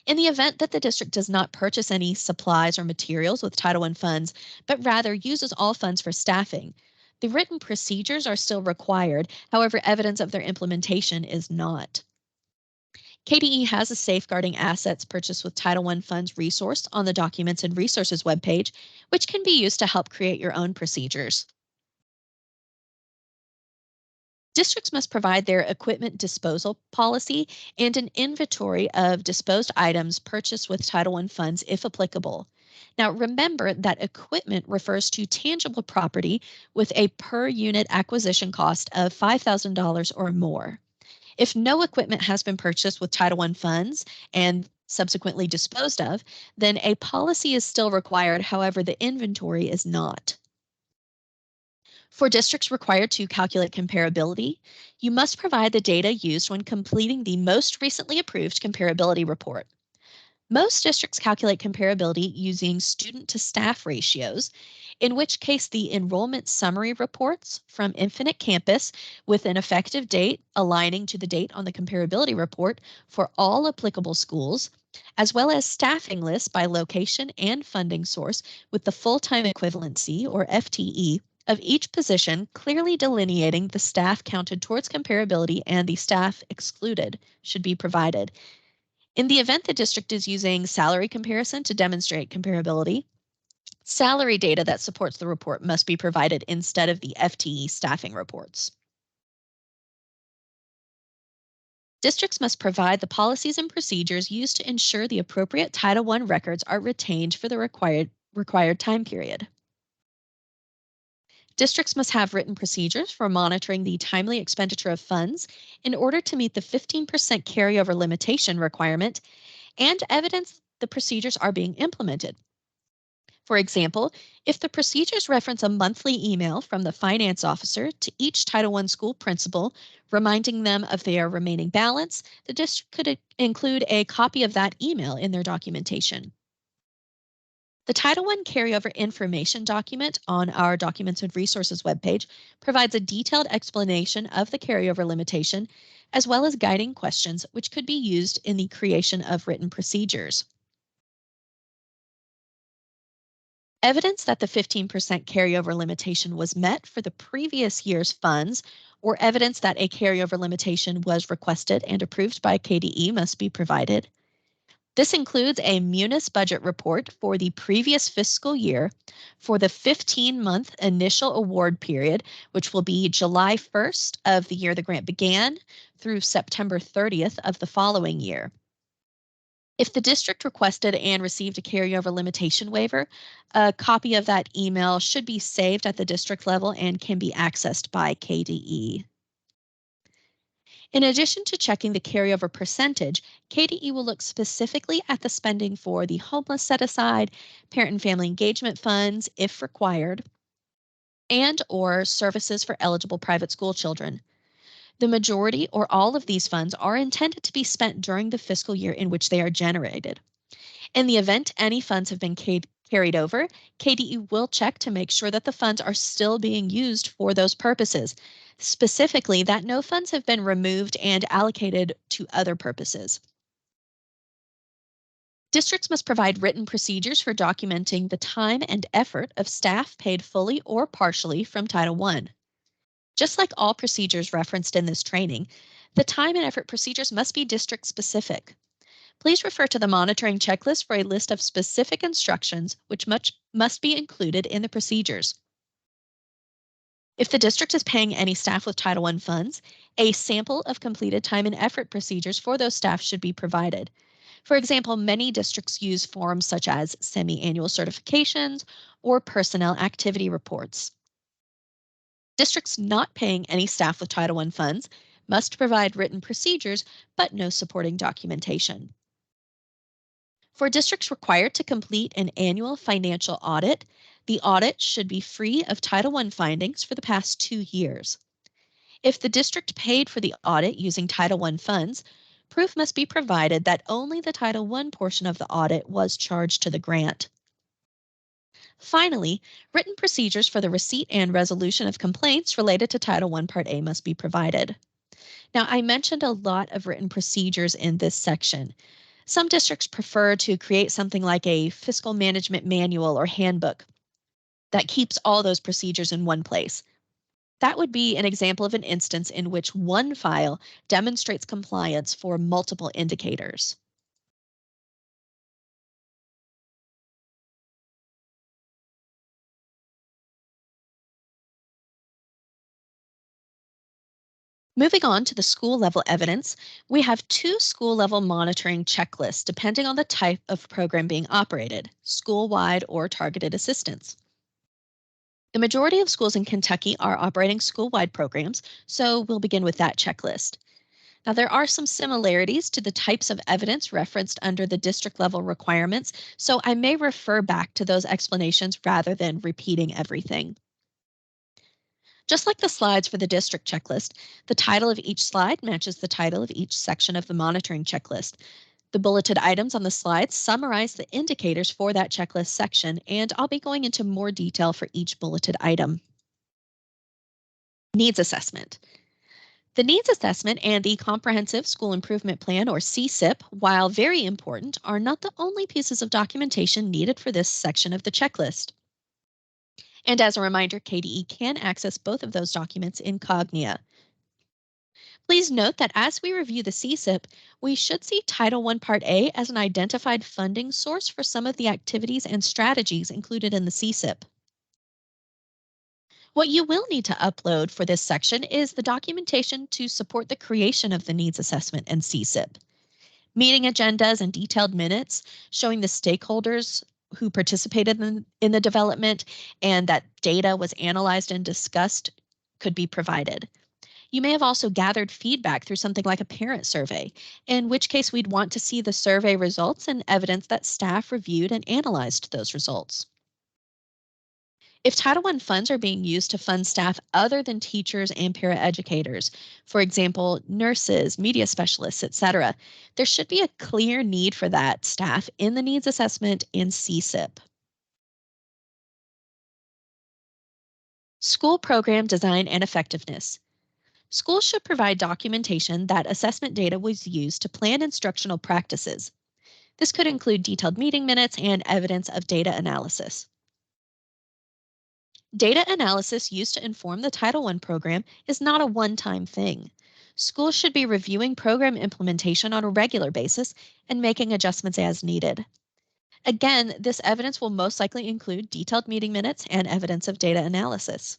In the event that the district does not purchase any supplies or materials with Title I funds, but rather uses all funds for staffing, the written procedures are still required. However, evidence of their implementation is not. KDE has a Safeguarding Assets Purchased with Title I funds resource on the Documents and Resources webpage, which can be used to help create your own procedures. Districts must provide their equipment disposal policy and an inventory of disposed items purchased with Title I funds if applicable. Now, remember that equipment refers to tangible property with a per unit acquisition cost of $5,000 or more. If no equipment has been purchased with Title I funds and subsequently disposed of, then a policy is still required. However, the inventory is not. For districts required to calculate comparability, you must provide the data used when completing the most recently approved comparability report. Most districts calculate comparability using student to staff ratios, in which case the enrollment summary reports from Infinite Campus with an effective date aligning to the date on the comparability report for all applicable schools, as well as staffing lists by location and funding source with the full-time equivalency, or FTE, of each position clearly delineating the staff counted towards comparability and the staff excluded should be provided. In the event the district is using salary comparison to demonstrate comparability, salary data that supports the report must be provided instead of the FTE staffing reports. Districts must provide the policies and procedures used to ensure the appropriate Title I records are retained for the required time period. Districts must have written procedures for monitoring the timely expenditure of funds in order to meet the 15% carryover limitation requirement and evidence the procedures are being implemented. For example, if the procedures reference a monthly email from the finance officer to each Title I school principal reminding them of their remaining balance, the district could include a copy of that email in their documentation. The Title I carryover information document on our Documents and Resources webpage provides a detailed explanation of the carryover limitation, as well as guiding questions which could be used in the creation of written procedures. Evidence that the 15% carryover limitation was met for the previous year's funds, or evidence that a carryover limitation was requested and approved by KDE must be provided. This includes a Munis budget report for the previous fiscal year for the 15-month initial award period, which will be July 1st of the year the grant began through September 30th of the following year. If the district requested and received a carryover limitation waiver, a copy of that email should be saved at the district level and can be accessed by KDE. In addition to checking the carryover percentage, KDE will look specifically at the spending for the homeless set-aside, parent and family engagement funds, if required, and/or services for eligible private school children. The majority or all of these funds are intended to be spent during the fiscal year in which they are generated. In the event any funds have been carried over, KDE will check to make sure that the funds are still being used for those purposes, specifically that no funds have been removed and allocated to other purposes. Districts must provide written procedures for documenting the time and effort of staff paid fully or partially from Title I. Just like all procedures referenced in this training, the time and effort procedures must be district specific. Please refer to the monitoring checklist for a list of specific instructions which must be included in the procedures. If the district is paying any staff with Title I funds, a sample of completed time and effort procedures for those staff should be provided. For example, many districts use forms such as semi-annual certifications or personnel activity reports. Districts not paying any staff with Title I funds must provide written procedures but no supporting documentation. For districts required to complete an annual financial audit, the audit should be free of Title I findings for the past 2 years. If the district paid for the audit using Title I funds, proof must be provided that only the Title I portion of the audit was charged to the grant. Finally, written procedures for the receipt and resolution of complaints related to Title I Part A must be provided. Now, I mentioned a lot of written procedures in this section. Some districts prefer to create something like a fiscal management manual or handbook that keeps all those procedures in one place. That would be an example of an instance in which one file demonstrates compliance for multiple indicators. Moving on to the school level evidence, we have two school level monitoring checklists depending on the type of program being operated, school wide or targeted assistance. The majority of schools in Kentucky are operating school wide programs, so we'll begin with that checklist. Now, there are some similarities to the types of evidence referenced under the district level requirements, so I may refer back to those explanations rather than repeating everything. Just like the slides for the district checklist, the title of each slide matches the title of each section of the monitoring checklist. The bulleted items on the slides summarize the indicators for that checklist section, and I'll be going into more detail for each bulleted item. Needs assessment. The needs assessment and the Comprehensive School Improvement Plan, or CSIP, while very important, are not the only pieces of documentation needed for this section of the checklist. And as a reminder, KDE can access both of those documents in Cognia. Please note that as we review the CSIP, we should see Title I Part A as an identified funding source for some of the activities and strategies included in the CSIP. What you will need to upload for this section is the documentation to support the creation of the needs assessment and CSIP. Meeting agendas and detailed minutes showing the stakeholders who participated in the development and that data was analyzed and discussed could be provided. You may have also gathered feedback through something like a parent survey, in which case we'd want to see the survey results and evidence that staff reviewed and analyzed those results. If Title I funds are being used to fund staff other than teachers and paraeducators, for example, nurses, media specialists, etc., there should be a clear need for that staff in the needs assessment and CSIP. School program design and effectiveness. Schools should provide documentation that assessment data was used to plan instructional practices. This could include detailed meeting minutes and evidence of data analysis. Data analysis used to inform the Title I program is not a one-time thing. Schools should be reviewing program implementation on a regular basis and making adjustments as needed. Again, this evidence will most likely include detailed meeting minutes and evidence of data analysis.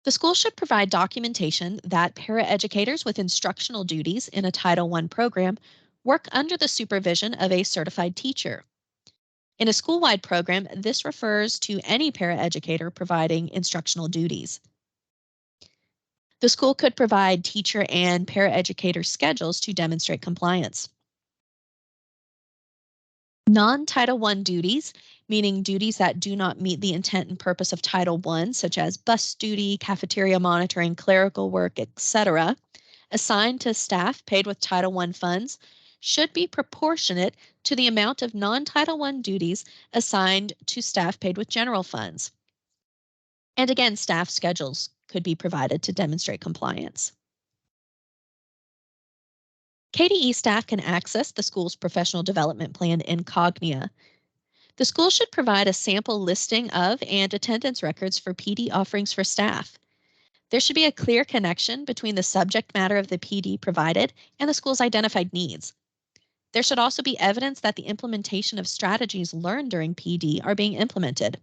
The school should provide documentation that paraeducators with instructional duties in a Title I program work under the supervision of a certified teacher. In a school-wide program, this refers to any paraeducator providing instructional duties. The school could provide teacher and paraeducator schedules to demonstrate compliance. Non-Title I duties, meaning duties that do not meet the intent and purpose of Title I, such as bus duty, cafeteria monitoring, clerical work, etc., assigned to staff paid with Title I funds, should be proportionate to the amount of non-Title I duties assigned to staff paid with general funds. And again, staff schedules could be provided to demonstrate compliance. KDE staff can access the school's professional development plan in Cognia. The school should provide a sample listing of and attendance records for PD offerings for staff. There should be a clear connection between the subject matter of the PD provided and the school's identified needs. There should also be evidence that the implementation of strategies learned during PD are being implemented.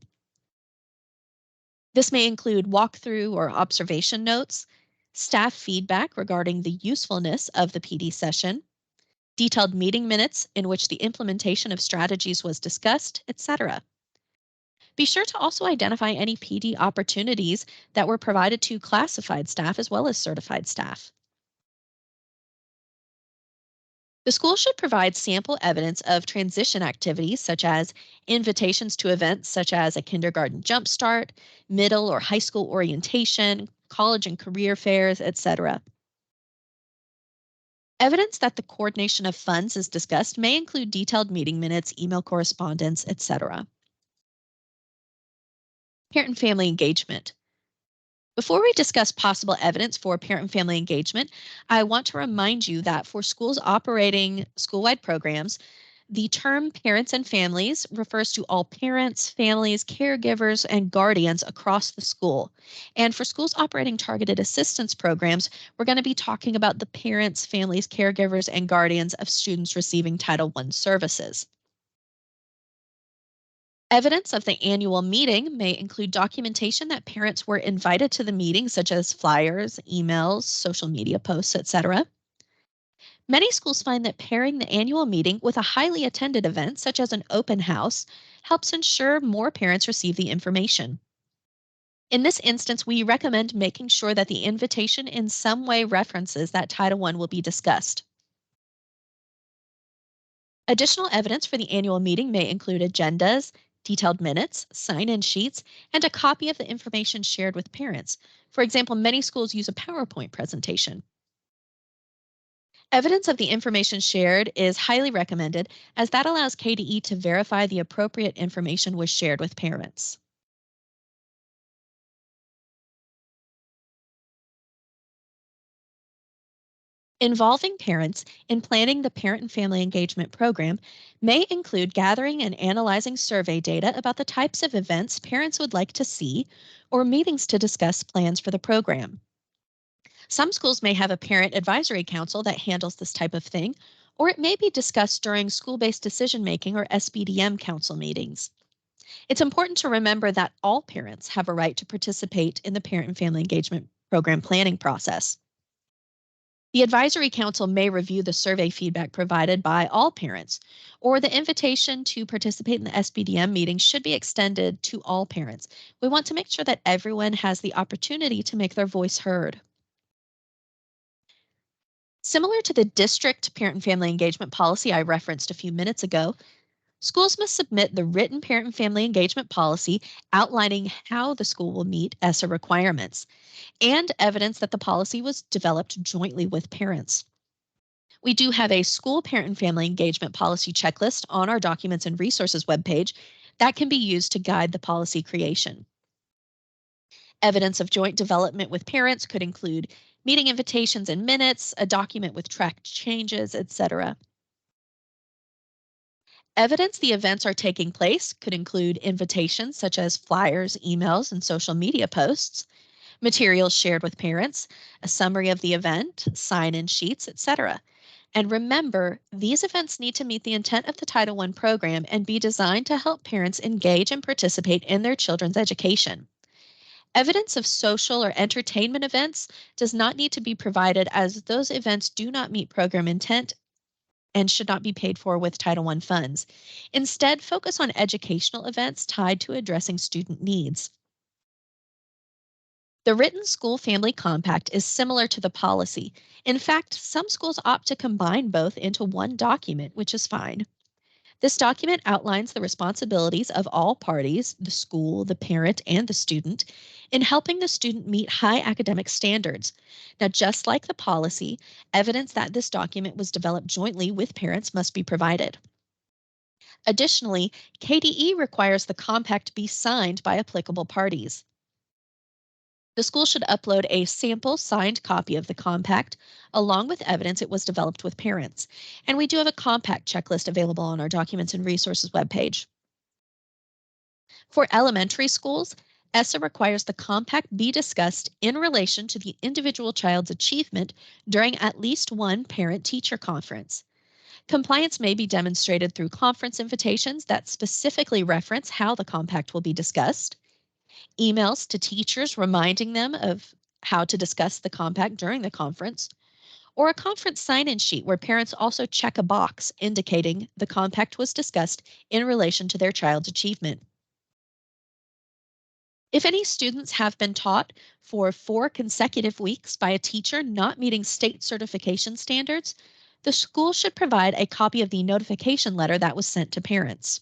This may include walkthrough or observation notes, staff feedback regarding the usefulness of the PD session, detailed meeting minutes in which the implementation of strategies was discussed, etc. Be sure to also identify any PD opportunities that were provided to classified staff as well as certified staff. The school should provide sample evidence of transition activities such as invitations to events such as a kindergarten jumpstart, middle or high school orientation, college and career fairs, etc. Evidence that the coordination of funds is discussed may include detailed meeting minutes, email correspondence, etc. Parent and family engagement. Before we discuss possible evidence for parent and family engagement, I want to remind you that for schools operating school-wide programs, the term parents and families refers to all parents, families, caregivers, and guardians across the school. And for schools operating targeted assistance programs, we're going to be talking about the parents, families, caregivers, and guardians of students receiving Title I services. Evidence of the annual meeting may include documentation that parents were invited to the meeting, such as flyers, emails, social media posts, etc. Many schools find that pairing the annual meeting with a highly attended event, such as an open house, helps ensure more parents receive the information. In this instance, we recommend making sure that the invitation in some way references that Title I will be discussed. Additional evidence for the annual meeting may include agendas, detailed minutes, sign-in sheets, and a copy of the information shared with parents. For example, many schools use a PowerPoint presentation. Evidence of the information shared is highly recommended as that allows KDE to verify the appropriate information was shared with parents. Involving parents in planning the parent and family engagement program may include gathering and analyzing survey data about the types of events parents would like to see or meetings to discuss plans for the program. Some schools may have a parent advisory council that handles this type of thing, or it may be discussed during school-based decision making or SBDM council meetings. It's important to remember that all parents have a right to participate in the parent and family engagement program planning process. The advisory council may review the survey feedback provided by all parents, or the invitation to participate in the SBDM meeting should be extended to all parents. We want to make sure that everyone has the opportunity to make their voice heard. Similar to the district parent and family engagement policy I referenced a few minutes ago, schools must submit the written parent and family engagement policy outlining how the school will meet ESSA requirements and evidence that the policy was developed jointly with parents. We do have a school parent and family engagement policy checklist on our Documents and Resources webpage that can be used to guide the policy creation. Evidence of joint development with parents could include meeting invitations and minutes, a document with tracked changes, etc. Evidence the events are taking place could include invitations such as flyers, emails, and social media posts, materials shared with parents, a summary of the event, sign-in sheets, etc. And remember, these events need to meet the intent of the Title I program and be designed to help parents engage and participate in their children's education. Evidence of social or entertainment events does not need to be provided as those events do not meet program intent and should not be paid for with Title I funds. Instead, focus on educational events tied to addressing student needs. The written school family compact is similar to the policy. In fact, some schools opt to combine both into one document, which is fine. This document outlines the responsibilities of all parties, the school, the parent, and the student, in helping the student meet high academic standards. Now, just like the policy, evidence that this document was developed jointly with parents must be provided. Additionally, KDE requires the compact be signed by applicable parties. The school should upload a sample signed copy of the compact along with evidence it was developed with parents. And we do have a compact checklist available on our Documents and Resources webpage. For elementary schools, ESSA requires the compact be discussed in relation to the individual child's achievement during at least one parent-teacher conference. Compliance may be demonstrated through conference invitations that specifically reference how the compact will be discussed, emails to teachers reminding them of how to discuss the compact during the conference, or a conference sign-in sheet where parents also check a box indicating the compact was discussed in relation to their child's achievement. If any students have been taught for 4 consecutive weeks by a teacher not meeting state certification standards, the school should provide a copy of the notification letter that was sent to parents.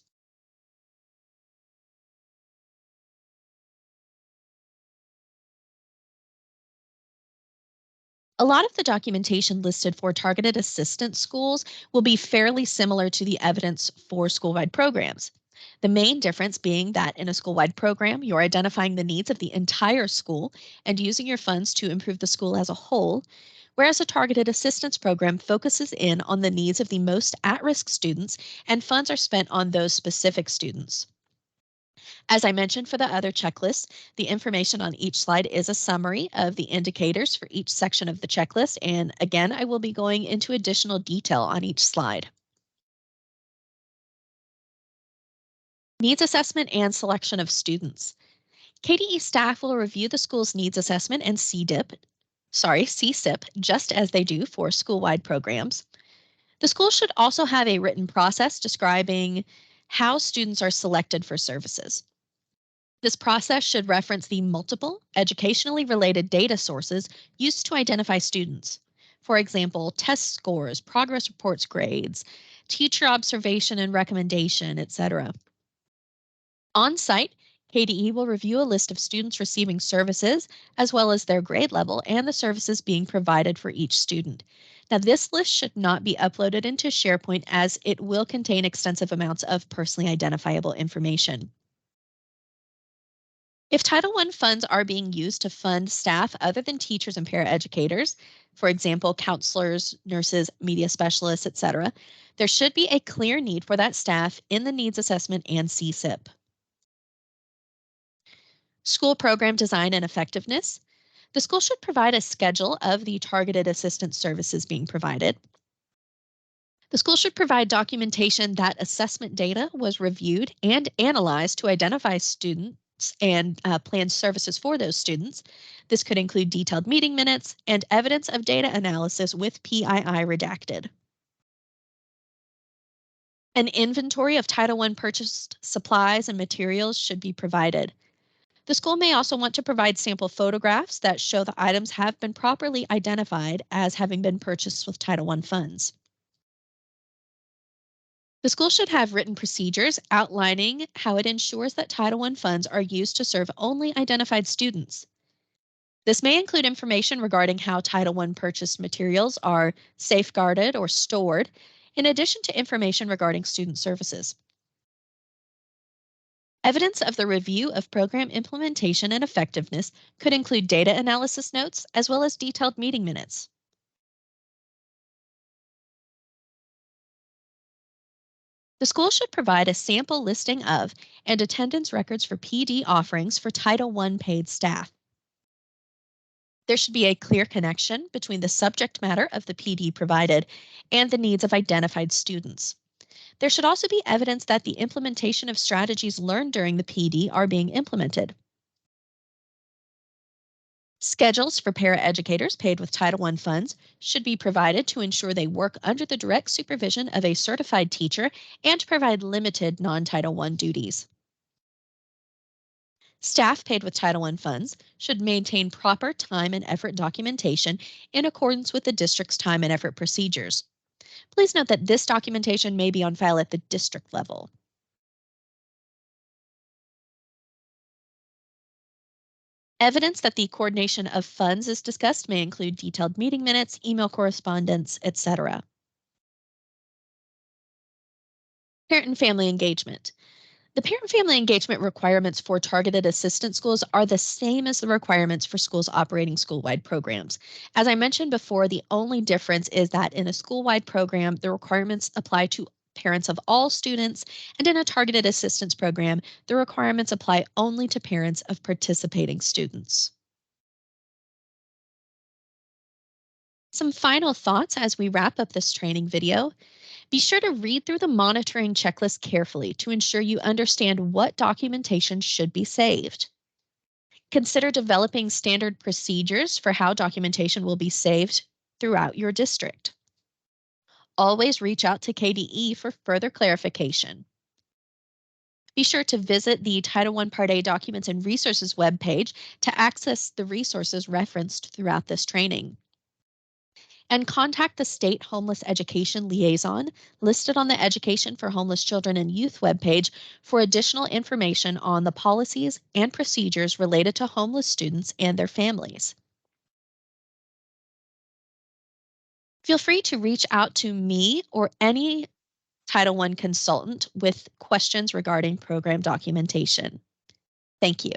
A lot of the documentation listed for targeted assistance schools will be fairly similar to the evidence for school-wide programs. The main difference being that in a school-wide program, you're identifying the needs of the entire school and using your funds to improve the school as a whole, whereas a targeted assistance program focuses in on the needs of the most at-risk students and funds are spent on those specific students. As I mentioned for the other checklists, the information on each slide is a summary of the indicators for each section of the checklist. And again, I will be going into additional detail on each slide. Needs assessment and selection of students. KDE staff will review the school's needs assessment and CSIP, just as they do for school-wide programs. The school should also have a written process describing how students are selected for services. This process should reference the multiple educationally related data sources used to identify students. For example, test scores, progress reports, grades, teacher observation and recommendation, etc. On site, KDE will review a list of students receiving services, as well as their grade level and the services being provided for each student. Now, this list should not be uploaded into SharePoint as it will contain extensive amounts of personally identifiable information. If Title I funds are being used to fund staff other than teachers and paraeducators, for example, counselors, nurses, media specialists, etc., there should be a clear need for that staff in the needs assessment and CSIP. School program design and effectiveness. The school should provide a schedule of the targeted assistance services being provided. The school should provide documentation that assessment data was reviewed and analyzed to identify students and plan services for those students. This could include detailed meeting minutes and evidence of data analysis with PII redacted. An inventory of Title I purchased supplies and materials should be provided. The school may also want to provide sample photographs that show the items have been properly identified as having been purchased with Title I funds. The school should have written procedures outlining how it ensures that Title I funds are used to serve only identified students. This may include information regarding how Title I purchased materials are safeguarded or stored, in addition to information regarding student services. Evidence of the review of program implementation and effectiveness could include data analysis notes as well as detailed meeting minutes. The school should provide a sample listing of and attendance records for PD offerings for Title I paid staff. There should be a clear connection between the subject matter of the PD provided and the needs of identified students. There should also be evidence that the implementation of strategies learned during the PD are being implemented. Schedules for paraeducators paid with Title I funds should be provided to ensure they work under the direct supervision of a certified teacher and provide limited non-Title I duties. Staff paid with Title I funds should maintain proper time and effort documentation in accordance with the district's time and effort procedures. Please note that this documentation may be on file at the district level. Evidence that the coordination of funds is discussed may include detailed meeting minutes, email correspondence, etc. Parent and family engagement. The parent-family engagement requirements for targeted assistance schools are the same as the requirements for schools operating school-wide programs. As I mentioned before, the only difference is that in a school-wide program, the requirements apply to parents of all students, and in a targeted assistance program, the requirements apply only to parents of participating students. Some final thoughts as we wrap up this training video. Be sure to read through the monitoring checklist carefully to ensure you understand what documentation should be saved. Consider developing standard procedures for how documentation will be saved throughout your district. Always reach out to KDE for further clarification. Be sure to visit the Title I Part A Documents and Resources webpage to access the resources referenced throughout this training. And contact the State Homeless Education Liaison listed on the Education for Homeless Children and Youth webpage for additional information on the policies and procedures related to homeless students and their families. Feel free to reach out to me or any Title I consultant with questions regarding program documentation. Thank you.